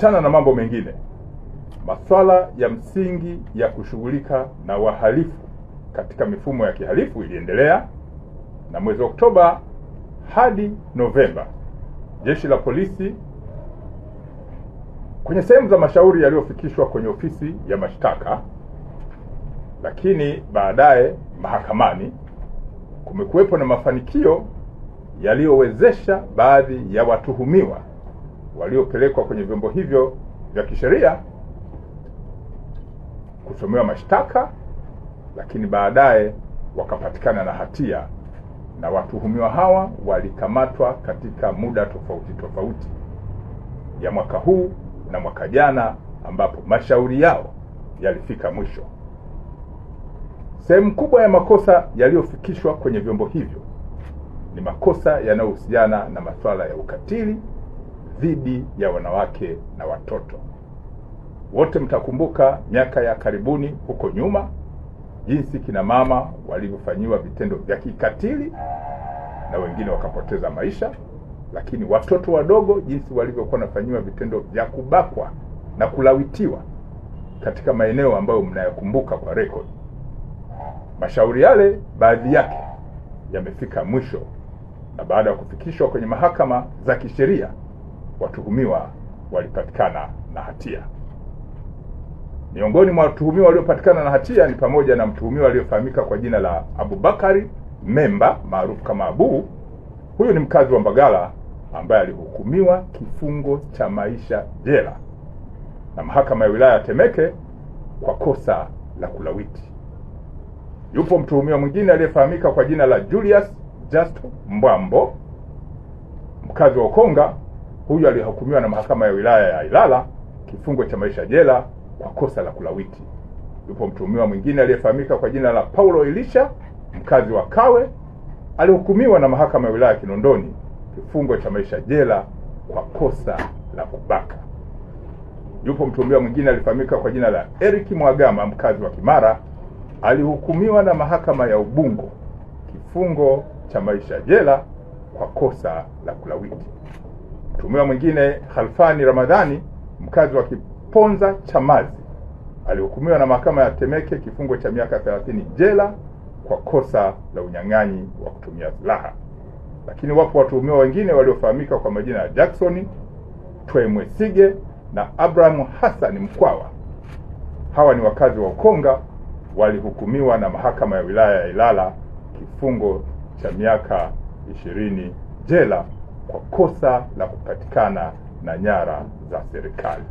Ukiachana na mambo mengine, masuala ya msingi ya kushughulika na wahalifu katika mifumo ya kihalifu iliendelea, na mwezi Oktoba hadi Novemba jeshi la polisi kwenye sehemu za mashauri yaliyofikishwa kwenye ofisi ya mashtaka, lakini baadaye mahakamani, kumekuwepo na mafanikio yaliyowezesha baadhi ya watuhumiwa waliopelekwa kwenye vyombo hivyo vya kisheria kusomewa mashtaka, lakini baadaye wakapatikana na hatia, na watuhumiwa hawa walikamatwa katika muda tofauti tofauti ya mwaka huu na mwaka jana, ambapo mashauri yao yalifika mwisho. Sehemu kubwa ya makosa yaliyofikishwa kwenye vyombo hivyo ni makosa yanayohusiana na masuala ya ukatili dhidi ya wanawake na watoto. Wote mtakumbuka miaka ya karibuni huko nyuma jinsi kina mama walivyofanyiwa vitendo vya kikatili na wengine wakapoteza maisha, lakini watoto wadogo jinsi walivyokuwa wanafanyiwa vitendo vya kubakwa na kulawitiwa katika maeneo ambayo mnayakumbuka kwa record. Mashauri yale baadhi yake yamefika mwisho, na baada ya kufikishwa kwenye mahakama za kisheria watuhumiwa walipatikana na hatia. Miongoni mwa watuhumiwa waliopatikana na hatia ni pamoja na mtuhumiwa aliyefahamika kwa jina la Abubakari Memba maarufu kama Abu. Huyu ni mkazi wa Mbagala ambaye alihukumiwa kifungo cha maisha jela na mahakama ya wilaya ya Temeke kwa kosa la kulawiti. Yupo mtuhumiwa mwingine aliyefahamika kwa jina la Julius Justo Mbwambo, mkazi wa Ukonga. Huyu alihukumiwa na mahakama ya wilaya ya Ilala kifungo cha maisha jela kwa kosa la kulawiti. Yupo mtuhumiwa mwingine aliyefahamika kwa jina la Paulo Elisha, mkazi wa Kawe, alihukumiwa na mahakama ya wilaya ya Kinondoni kifungo cha maisha jela kwa kosa la kubaka. Yupo mtuhumiwa mwingine aliyefahamika kwa jina la Eric Mwagama, mkazi wa Kimara, alihukumiwa na mahakama ya Ubungo kifungo cha maisha jela kwa kosa la kulawiti. Mtuhumiwa mwingine Khalfani Ramadhani, mkazi wa Kiponza Chamazi, alihukumiwa na mahakama ya Temeke kifungo cha miaka 30 jela kwa kosa la unyang'anyi wa kutumia silaha. Lakini wapo watuhumiwa wengine waliofahamika kwa majina ya Jackson Twemwesige na Abraham Hassan Mkwawa. Hawa ni wakazi wa Ukonga, walihukumiwa na mahakama ya wilaya ya Ilala kifungo cha miaka 20 jela kwa kosa la kupatikana na nyara za serikali.